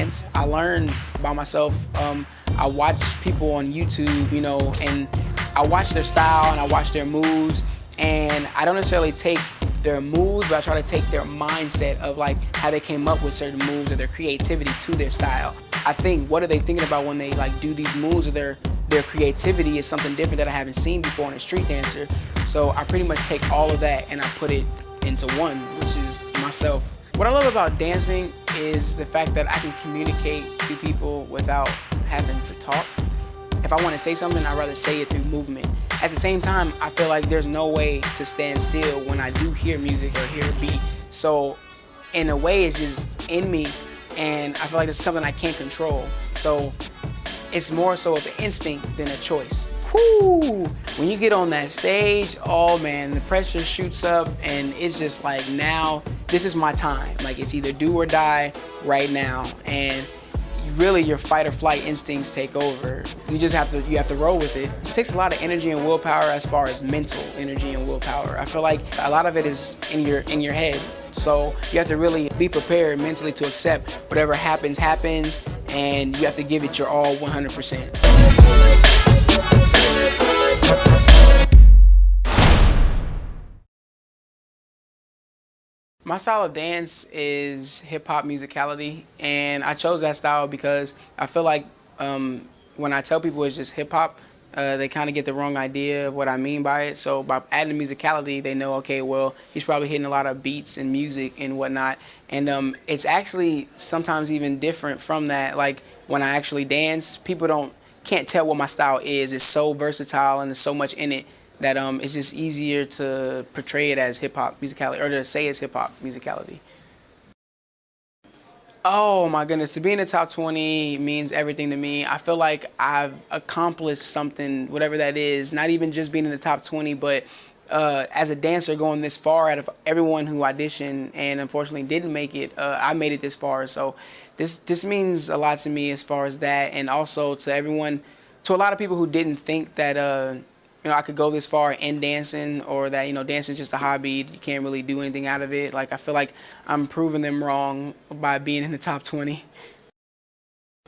dance. I learn by myself. I watch people on YouTube, you know, and I watch their style and I watch their moves, and I don't necessarily take their moves, but I try to take their mindset of like how they came up with certain moves or their creativity to their style. I think, what are they thinking about when they like do these moves, or their creativity is something different that I haven't seen before in a street dancer. So I pretty much take all of that and I put it into one, which is myself. What I love about dancing is the fact that I can communicate to people without having to talk. If I want to say something, I'd rather say it through movement. At the same time, I feel like there's no way to stand still when I do hear music or hear a beat. So in a way, it's just in me, and I feel like it's something I can't control. So it's more so of an instinct than a choice. Whoo! When you get on that stage, oh man, the pressure shoots up, and it's just like, now this is my time. Like, it's either do or die right now, and really your fight or flight instincts take over. You have to roll with it. It takes a lot of energy and willpower, as far as mental energy and willpower. I feel like a lot of it is in your head. So you have to really be prepared mentally to accept whatever happens, and you have to give it your all 100%. My style of dance is hip-hop musicality, and I chose that style because I feel like when I tell people it's just hip-hop, they kind of get the wrong idea of what I mean by it. So by adding the musicality, they know, okay, well, he's probably hitting a lot of beats and music and whatnot. And it's actually sometimes even different from that. Like, when I actually dance, people can't tell what my style is. It's so versatile and there's so much in it that it's just easier to portray it as hip-hop musicality, or to say it's hip-hop musicality. Oh my goodness, to be in the top 20 means everything to me. I feel like I've accomplished something, whatever that is, not even just being in the top 20, but as a dancer going this far. Out of everyone who auditioned and unfortunately didn't make it, I made it this far. So this means a lot to me as far as that, and also to everyone, to a lot of people who didn't think that I could go this far in dancing, or that, dancing is just a hobby. You can't really do anything out of it. Like, I feel like I'm proving them wrong by being in the top 20.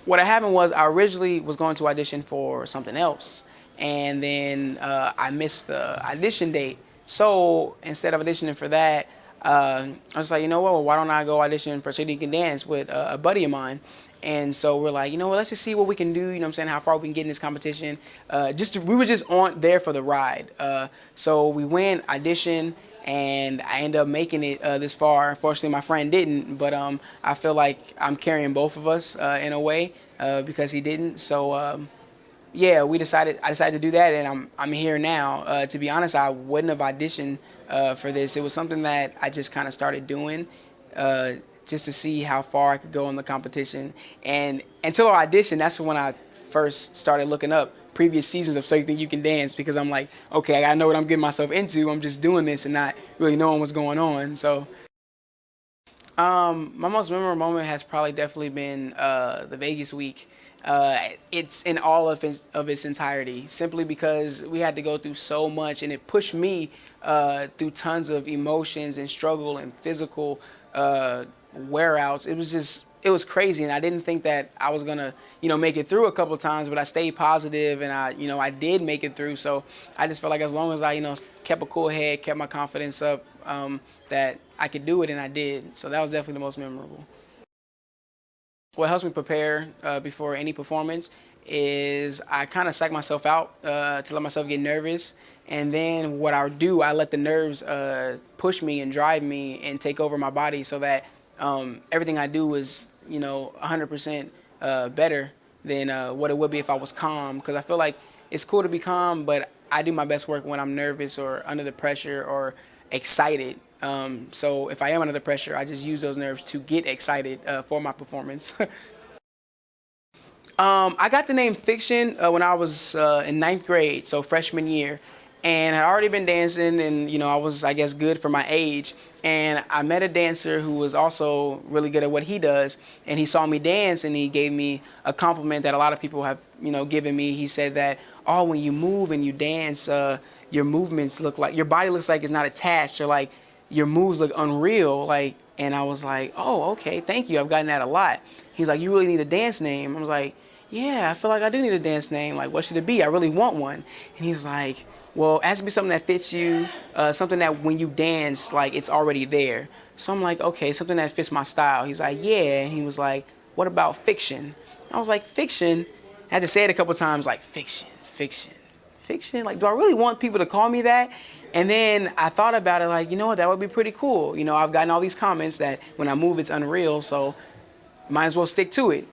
What happened was, I originally was going to audition for something else, and then I missed the audition date. So instead of auditioning for that, I was like, you know what, well, why don't I go audition for So You Can Dance with a buddy of mine? And so we're like, let's just see what we can do, you know what I'm saying, how far we can get in this competition. We were just there for the ride. So we went, auditioned, and I ended up making it this far. Unfortunately, my friend didn't, but I feel like I'm carrying both of us in a way because he didn't. So yeah, I decided to do that, and I'm here now. To be honest, I wouldn't have auditioned for this. It was something that I just kind of started doing just to see how far I could go in the competition. And until I auditioned, that's when I first started looking up previous seasons of So You Think You Can Dance, because I'm like, okay, I gotta know what I'm getting myself into. I'm just doing this and not really knowing what's going on. So my most memorable moment has probably definitely been the Vegas week. It's in all of its entirety, simply because we had to go through so much, and it pushed me through tons of emotions and struggle and physical wear-outs. It was crazy, and I didn't think that I was gonna make it through a couple of times, but I stayed positive, and I did make it through. So I just felt like as long as I kept a cool head, kept my confidence up, that I could do it, and I did. So that was definitely the most memorable. What helps me prepare before any performance is I kind of psych myself out to let myself get nervous, and then what I do, I let the nerves push me and drive me and take over my body, so that everything I do is 100% better than what it would be if I was calm. Because I feel like it's cool to be calm, but I do my best work when I'm nervous or under the pressure or excited. So if I am under the pressure, I just use those nerves to get excited for my performance. I got the name Fiction when I was in 9th grade, so freshman year. And I'd already been dancing, and I was, I guess, good for my age. And I met a dancer who was also really good at what he does, and he saw me dance, and he gave me a compliment that a lot of people have given me. He said that, oh, when you move and you dance, your movements look like, your body looks like it's not attached, or like your moves look unreal. And I was like, oh, okay, thank you, I've gotten that a lot. He's like, you really need a dance name. I was like, yeah, I feel like I do need a dance name. Like, what should it be? I really want one. And he's like, well, it has to be something that fits you, something that when you dance, like, it's already there. So I'm like, okay, something that fits my style. He's like, yeah. And he was like, what about fiction? I was like, fiction? I had to say it a couple times, like, fiction, fiction, fiction. Like, do I really want people to call me that? And then I thought about it, like, you know what, that would be pretty cool. You know, I've gotten all these comments that when I move, it's unreal, so might as well stick to it.